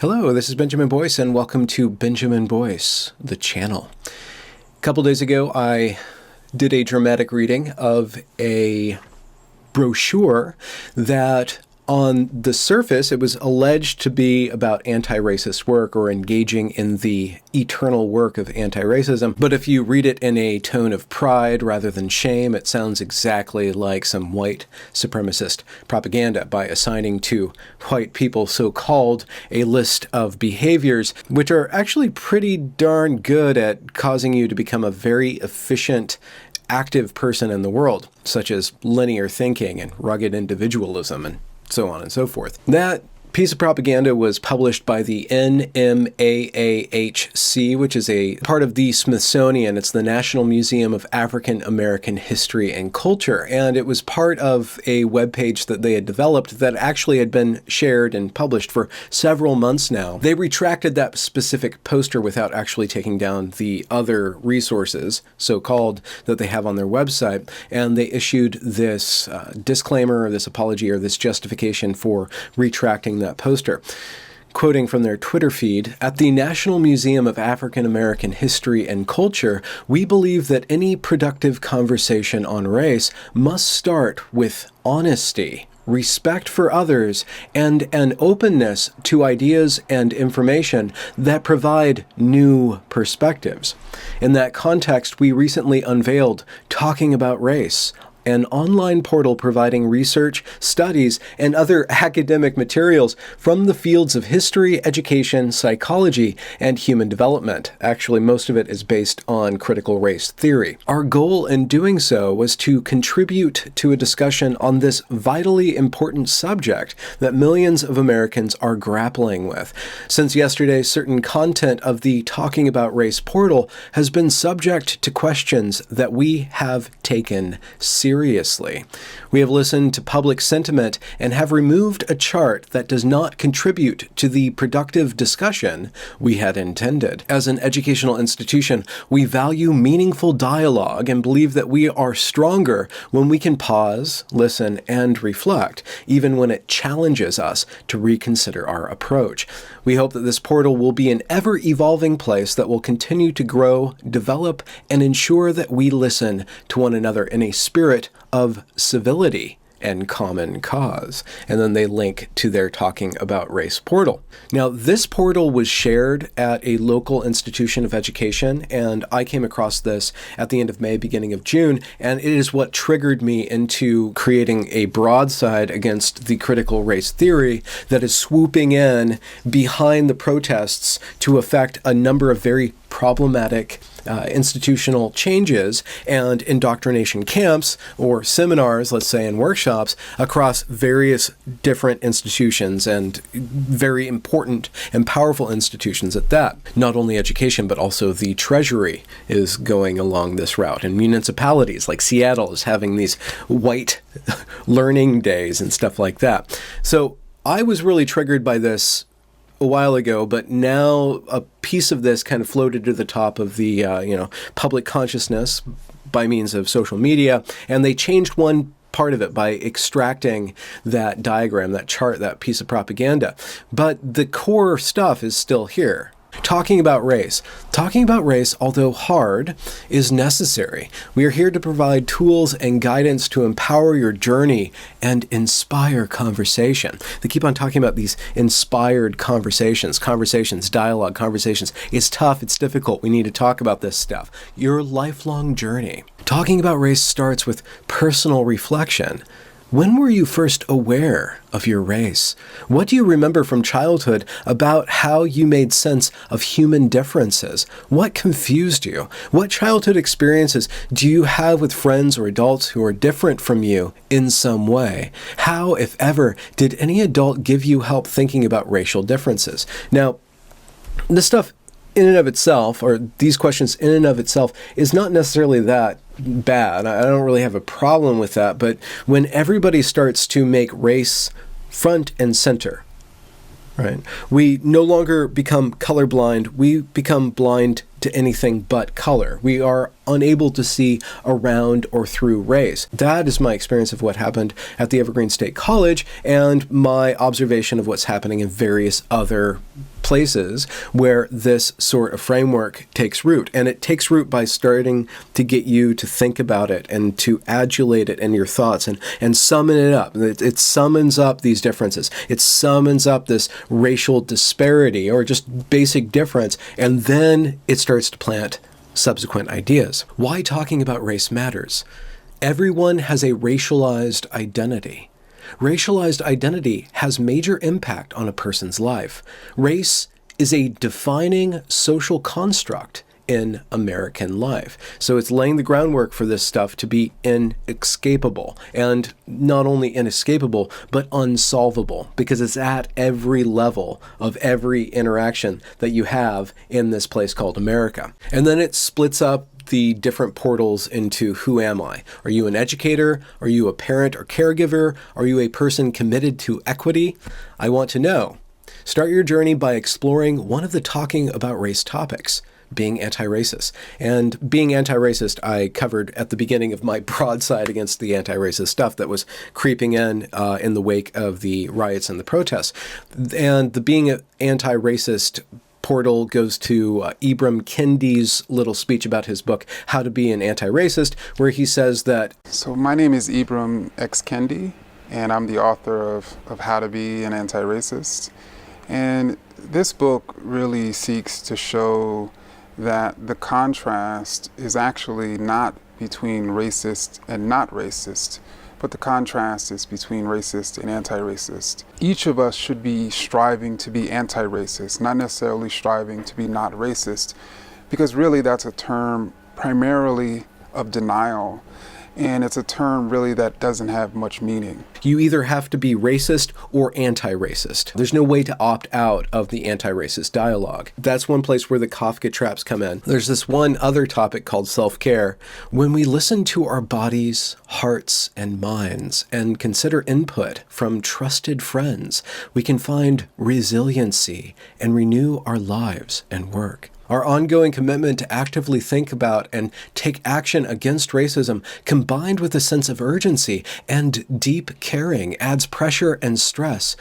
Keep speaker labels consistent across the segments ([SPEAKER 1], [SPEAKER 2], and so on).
[SPEAKER 1] Hello, this is Benjamin Boyce, and welcome to Benjamin Boyce, the channel. A couple days ago, I did a dramatic reading of a brochure that on the surface, it was alleged to be about anti-racist work or engaging in the eternal work of anti-racism. But if you read it in a tone of pride rather than shame, it sounds exactly like some white supremacist propaganda by assigning to white people, so-called, a list of behaviors which are actually pretty darn good at causing you to become a very efficient, active person in the world, such as linear thinking and rugged individualism and so on and so forth. That piece of propaganda was published by the NMAAHC, which is a part of the Smithsonian. It's the National Museum of African American History and Culture, and it was part of a webpage that they had developed that actually had been shared and published for several months now. They retracted that specific poster without actually taking down the other resources, so-called, that they have on their website, and they issued this disclaimer, or this apology, or this justification for retracting that poster. Quoting from their Twitter feed, "At the National Museum of African American History and Culture, we believe that any productive conversation on race must start with honesty, respect for others, and an openness to ideas and information that provide new perspectives. In that context, we recently unveiled Talking About Race, an online portal providing research, studies, and other academic materials from the fields of history, education, psychology, and human development." Actually, most of it is based on critical race theory. "Our goal in doing so was to contribute to a discussion on this vitally important subject that millions of Americans are grappling with. Since yesterday, certain content of the Talking About Race portal has been subject to questions that we have taken seriously. We have listened to public sentiment and have removed a chart that does not contribute to the productive discussion we had intended. As an educational institution, we value meaningful dialogue and believe that we are stronger when we can pause, listen, and reflect, even when it challenges us to reconsider our approach. We hope that this portal will be an ever-evolving place that will continue to grow, develop, and ensure that we listen to one another in a spirit of civility and common cause." And then they link to their Talking About Race portal. Now, this portal was shared at a local institution of education, and I came across this at the end of May, beginning of June, and it is what triggered me into creating a broadside against the critical race theory that is swooping in behind the protests to affect a number of very problematic institutional changes and indoctrination camps or seminars, let's say, and workshops across various different institutions, and very important and powerful institutions at that. Not only education, but also the Treasury is going along this route, and municipalities like Seattle is having these white learning days and stuff like that. So I was really triggered by this a while ago, but now a piece of this kind of floated to the top of the public consciousness by means of social media, and they changed one part of it by extracting that diagram, that chart, that piece of propaganda. But the core stuff is still here. Talking about race. Talking about race, although hard, is necessary. We are here to provide tools and guidance to empower your journey and inspire conversation. They keep on talking about these inspired conversations, dialogue, conversations. It's tough, it's difficult. We need to talk about this stuff. Your lifelong journey. Talking about race starts with personal reflection. When were you first aware of your race? What do you remember from childhood about how you made sense of human differences? What confused you? What childhood experiences do you have with friends or adults who are different from you in some way? How, if ever, did any adult give you help thinking about racial differences? Now, this stuff in and of itself, or these questions in and of itself, is not necessarily that bad. I don't really have a problem with that, but when everybody starts to make race front and center, right? We no longer become colorblind, we become blind to anything but color. We are unable to see around or through race. That is my experience of what happened at the Evergreen State College and my observation of what's happening in various other places where this sort of framework takes root. And it takes root by starting to get you to think about it and to adulate it in your thoughts and summon it up. It summons up these differences. It summons up this racial disparity or just basic difference. And then it starts to plant subsequent ideas. Why talking about race matters? Everyone has a racialized identity. Racialized identity has major impact on a person's life. Race is a defining social construct in American life. So it's laying the groundwork for this stuff to be inescapable. And not only inescapable, but unsolvable, because it's at every level of every interaction that you have in this place called America. And then it splits up the different portals into who am I? Are you an educator? Are you a parent or caregiver? Are you a person committed to equity? I want to know. Start your journey by exploring one of the talking about race topics, being anti-racist. And being anti-racist, I covered at the beginning of my broadside against the anti-racist stuff that was creeping in the wake of the riots and the protests. And the being anti-racist portal goes to Ibram Kendi's little speech about his book, How to Be an Anti-Racist, where he says that...
[SPEAKER 2] So my name is Ibram X. Kendi, and I'm the author of How to Be an Anti-Racist. And this book really seeks to show that the contrast is actually not between racist and not racist, but the contrast is between racist and anti-racist. Each of us should be striving to be anti-racist, not necessarily striving to be not racist, because really that's a term primarily of denial. And it's a term really that doesn't have much meaning.
[SPEAKER 1] You either have to be racist or anti-racist. There's no way to opt out of the anti-racist dialogue. That's one place where the Kafka traps come in. There's this one other topic called self-care. When we listen to our bodies, hearts, and minds and consider input from trusted friends, we can find resiliency and renew our lives and work. Our ongoing commitment to actively think about and take action against racism, combined with a sense of urgency and deep caring, adds pressure and stress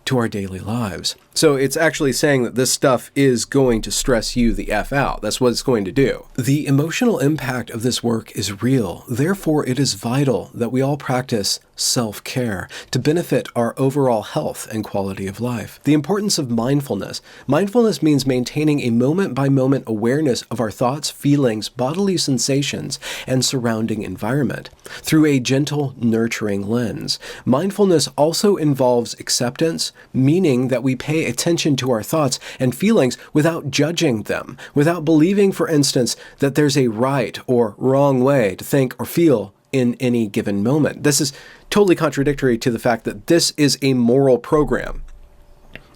[SPEAKER 1] to our daily lives. So it's actually saying that this stuff is going to stress you the F out. That's what it's going to do. The emotional impact of this work is real. Therefore, it is vital that we all practice self-care to benefit our overall health and quality of life. The importance of mindfulness. Mindfulness means maintaining a moment-by-moment awareness of our thoughts, feelings, bodily sensations, and surrounding environment through a gentle, nurturing lens. Mindfulness also involves acceptance, meaning that we pay attention to our thoughts and feelings without judging them, without believing, for instance, that there's a right or wrong way to think or feel in any given moment. This is totally contradictory to the fact that this is a moral program.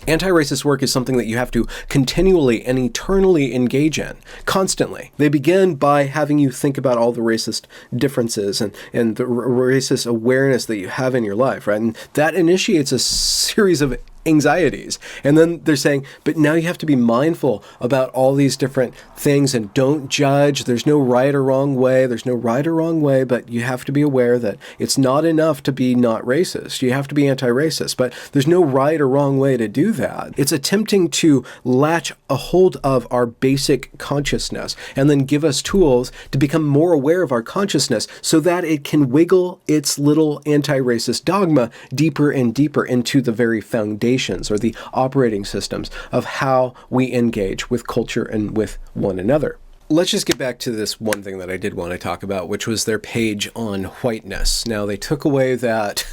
[SPEAKER 1] Anti-racist work is something that you have to continually and eternally engage in, constantly. They begin by having you think about all the racist differences and the racist awareness that you have in your life, right? And that initiates a series of anxieties. And then they're saying, but now you have to be mindful about all these different things and don't judge. There's no right or wrong way. There's no right or wrong way, but you have to be aware that it's not enough to be not racist. You have to be anti-racist, but there's no right or wrong way to do that. It's attempting to latch a hold of our basic consciousness and then give us tools to become more aware of our consciousness so that it can wiggle its little anti-racist dogma deeper and deeper into the very foundation or the operating systems of how we engage with culture and with one another. Let's just get back to this one thing that I did want to talk about, which was their page on whiteness. Now, they took away that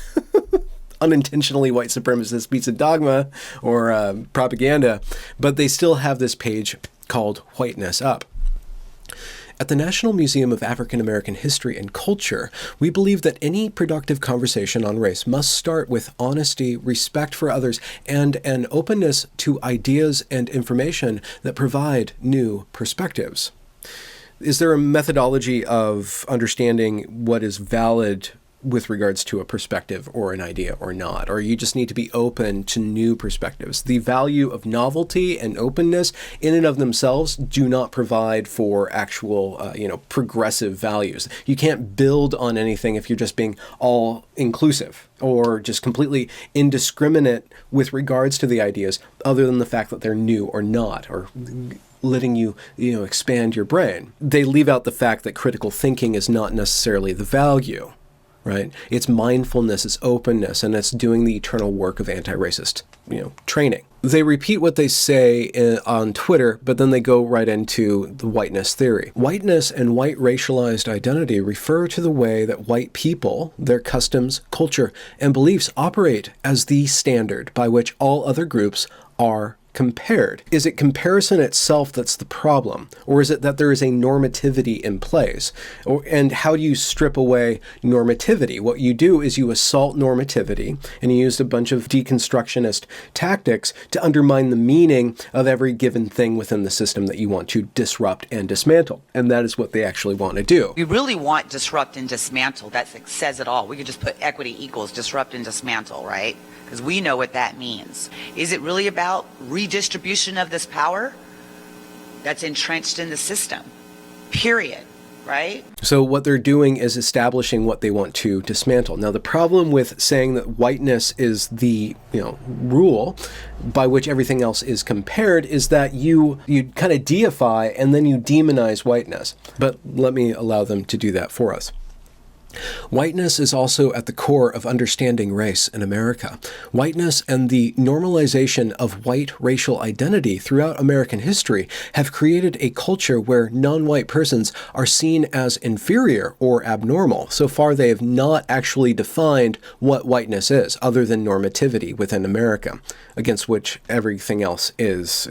[SPEAKER 1] unintentionally white supremacist piece of dogma or propaganda, but they still have this page called Whiteness up. At the National Museum of African American History and Culture, we believe that any productive conversation on race must start with honesty, respect for others, and an openness to ideas and information that provide new perspectives. Is there a methodology of understanding what is valid with regards to a perspective or an idea or not, or you just need to be open to new perspectives. The value of novelty and openness in and of themselves do not provide for actual, progressive values. You can't build on anything if you're just being all inclusive or just completely indiscriminate with regards to the ideas, other than the fact that they're new or not, or letting you, expand your brain. They leave out the fact that critical thinking is not necessarily the value, right? It's mindfulness, it's openness, and it's doing the eternal work of anti-racist, training. They repeat what they say on Twitter, but then they go right into the whiteness theory. Whiteness and white racialized identity refer to the way that white people, their customs, culture, and beliefs operate as the standard by which all other groups are compared. Is it comparison itself that's the problem, or is it that there is a normativity in place? And how do you strip away normativity? What you do is you assault normativity, and you use a bunch of deconstructionist tactics to undermine the meaning of every given thing within the system that you want to disrupt and dismantle. And that is what they actually want to do.
[SPEAKER 3] We really want disrupt and dismantle. That says it all. We could just put equity equals disrupt and dismantle, right? Because we know what that means. Is it really about redistribution of this power that's entrenched in the system? Period. Right?
[SPEAKER 1] So what they're doing is establishing what they want to dismantle. Now, the problem with saying that whiteness is the rule by which everything else is compared is that you kind of deify and then you demonize whiteness. But let me allow them to do that for us. Whiteness is also at the core of understanding race in America. Whiteness and the normalization of white racial identity throughout American history have created a culture where non-white persons are seen as inferior or abnormal. So far, they have not actually defined what whiteness is, other than normativity within America, against which everything else is,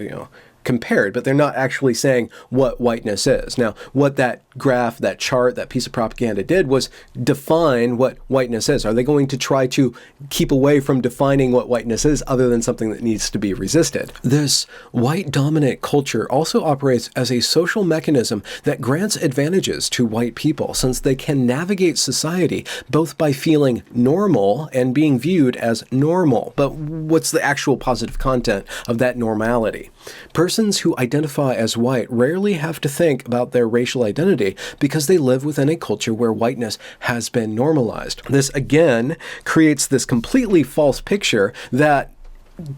[SPEAKER 1] compared, but they're not actually saying what whiteness is. Now, what that graph, that chart, that piece of propaganda did was define what whiteness is. Are they going to try to keep away from defining what whiteness is other than something that needs to be resisted? This white dominant culture also operates as a social mechanism that grants advantages to white people, since they can navigate society both by feeling normal and being viewed as normal. But what's the actual positive content of that normality? Persons who identify as white rarely have to think about their racial identity because they live within a culture where whiteness has been normalized. This, again, creates this completely false picture that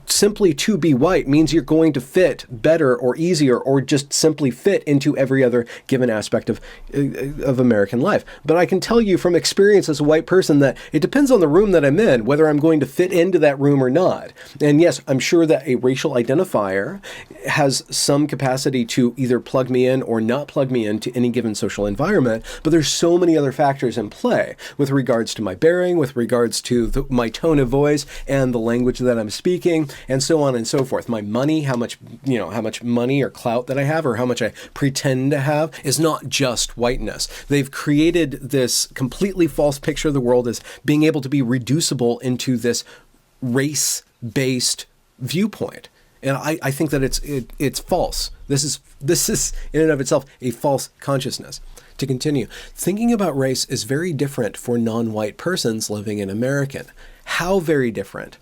[SPEAKER 1] simply to be white means you're going to fit better or easier or just simply fit into every other given aspect of American life. But I can tell you from experience as a white person that it depends on the room that I'm in, whether I'm going to fit into that room or not. And yes, I'm sure that a racial identifier has some capacity to either plug me in or not plug me into any given social environment, but there's so many other factors in play with regards to my bearing, with regards to my tone of voice and the language that I'm speaking, and so on and so forth. My money, how much money or clout that I have, or how much I pretend to have, is not just whiteness. They've created this completely false picture of the world as being able to be reducible into this race-based viewpoint. And I think that it's false. This is in and of itself a false consciousness. To continue, thinking about race is very different for non-white persons living in America. How very different?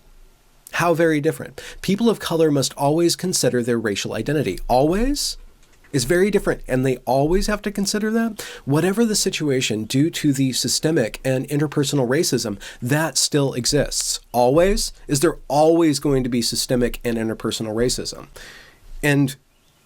[SPEAKER 1] How very different. People of color must always consider their racial identity. Always is very different, and they always have to consider that. Whatever the situation, due to the systemic and interpersonal racism, that still exists. Always? Is there always going to be systemic and interpersonal racism? And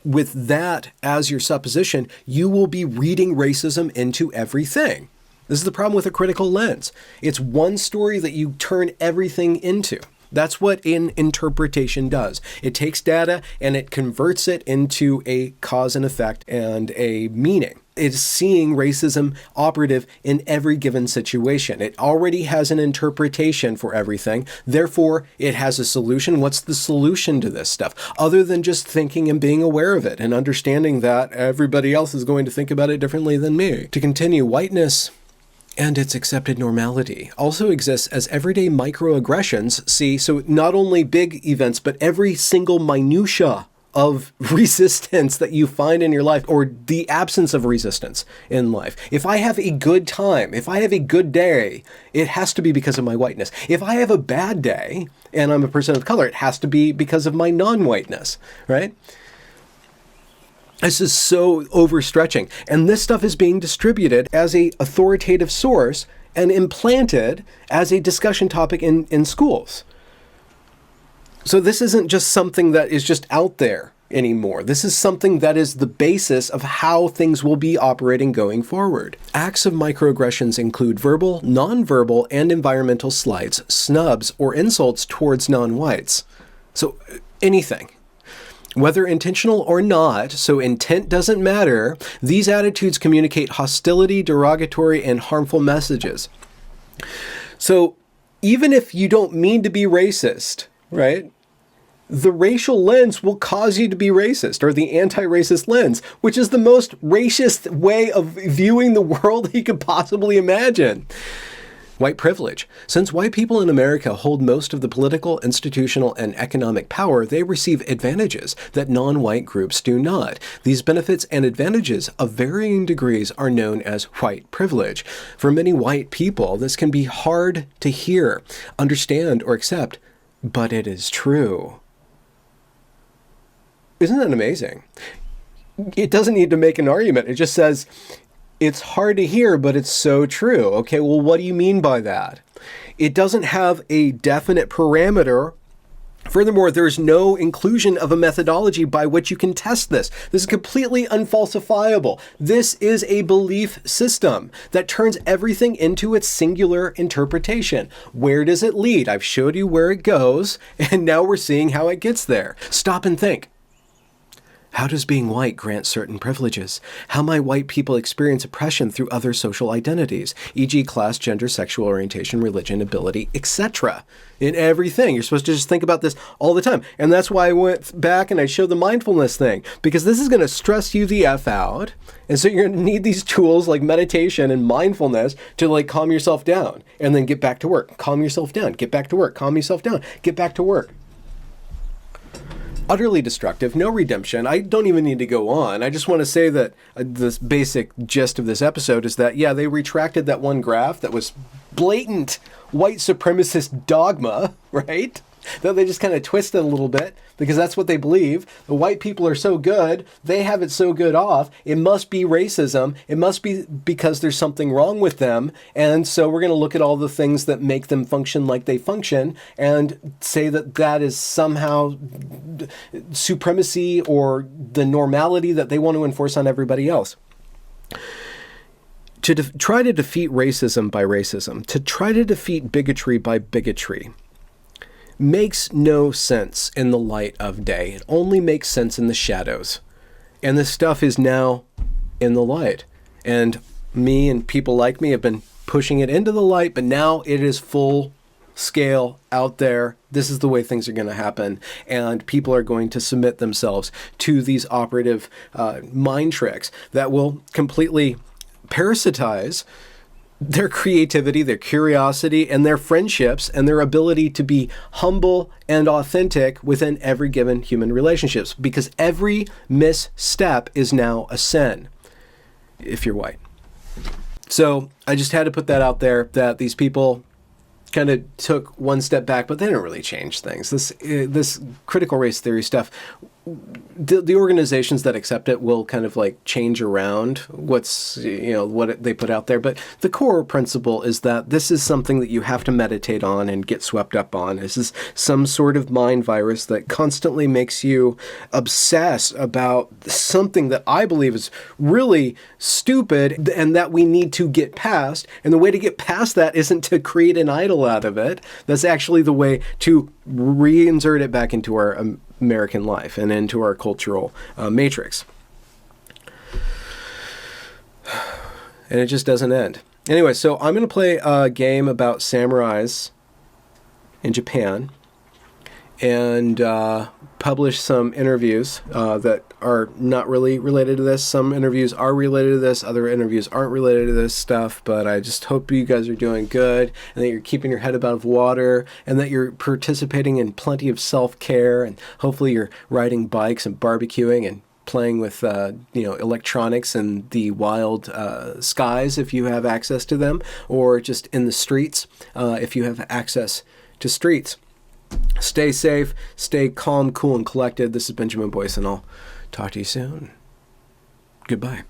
[SPEAKER 1] with that as your supposition, you will be reading racism into everything. This is the problem with a critical lens. It's one story that you turn everything into. That's what an interpretation does. It takes data and it converts it into a cause and effect and a meaning. It's seeing racism operative in every given situation. It already has an interpretation for everything. Therefore, it has a solution. What's the solution to this stuff? Other than just thinking and being aware of it and understanding that everybody else is going to think about it differently than me. To continue, whiteness and its accepted normality also exists as everyday microaggressions. See, so not only big events, but every single minutia of resistance that you find in your life, or the absence of resistance in life. If I have a good time, if I have a good day, it has to be because of my whiteness. If I have a bad day and I'm a person of color, it has to be because of my non-whiteness, right? This is so overstretching. And this stuff is being distributed as a authoritative source and implanted as a discussion topic in schools. So this isn't just something that is just out there anymore. This is something that is the basis of how things will be operating going forward. Acts of microaggressions include verbal, nonverbal, and environmental slights, snubs, or insults towards non-whites. So anything. Whether intentional or not, so intent doesn't matter, these attitudes communicate hostility, derogatory, and harmful messages. So even if you don't mean to be racist, right? The racial lens will cause you to be racist, or the anti-racist lens, which is the most racist way of viewing the world you could possibly imagine. White privilege. Since white people in America hold most of the political, institutional, and economic power, they receive advantages that non-white groups do not. These benefits and advantages of varying degrees are known as white privilege. For many white people, this can be hard to hear, understand, or accept, but it is true. Isn't that amazing? It doesn't need to make an argument. It just says, it's hard to hear, but it's so true. Okay, well, what do you mean by that? It doesn't have a definite parameter. Furthermore, there is no inclusion of a methodology by which you can test this. This is completely unfalsifiable. This is a belief system that turns everything into its singular interpretation. Where does it lead? I've showed you where it goes, and now we're seeing how it gets there. Stop and think. How does being white grant certain privileges? How might white people experience oppression through other social identities, e.g. class, gender, sexual orientation, religion, ability, etc.? In everything. You're supposed to just think about this all the time. And that's why I went back and I showed the mindfulness thing, because this is going to stress you the F out. And so you're going to need these tools like meditation and mindfulness to like calm yourself down and then get back to work. Calm yourself down, get back to work, calm yourself down, get back to work. Utterly destructive, no redemption. I don't even need to go on. I just want to say that this basic gist of this episode is that, yeah, they retracted that one graph that was blatant white supremacist dogma, right? That they just kind of twisted a little bit because that's what they believe. The white people are so good. They have it so good off. It must be racism. It must be because there's something wrong with them. And so we're going to look at all the things that make them function like they function and say that that is somehow supremacy or the normality that they want to enforce on everybody else. To try to defeat racism by racism, to try to defeat bigotry by bigotry, makes no sense in the light of day. It only makes sense in the shadows. And this stuff is now in the light. And me and people like me have been pushing it into the light, but now it is full scale out there. This is the way things are going to happen. And people are going to submit themselves to these operative mind tricks that will completely parasitize their creativity, their curiosity, and their friendships, and their ability to be humble and authentic within every given human relationships, because every misstep is now a sin if you're white. So I just had to put that out there, that these people kind of took one step back, but they didn't really change things. This critical race theory stuff, the organizations that accept it will kind of like change around what they put out there. But the core principle is that this is something that you have to meditate on and get swept up on. This is some sort of mind virus that constantly makes you obsess about something that I believe is really stupid and that we need to get past. And the way to get past that isn't to create an idol out of it. That's actually the way to reinsert it back into our American life and into our cultural matrix. And it just doesn't end. Anyway, so I'm going to play a game about samurais in Japan. and publish some interviews that are not really related to this. Some interviews are related to this, other interviews aren't related to this stuff, but I just hope you guys are doing good and that you're keeping your head above water and that you're participating in plenty of self-care, and hopefully you're riding bikes and barbecuing and playing with electronics in the wild skies if you have access to them, or just in the streets if you have access to streets. Stay safe, stay calm, cool, and collected. This is Benjamin Boyce, and I'll talk to you soon. Goodbye.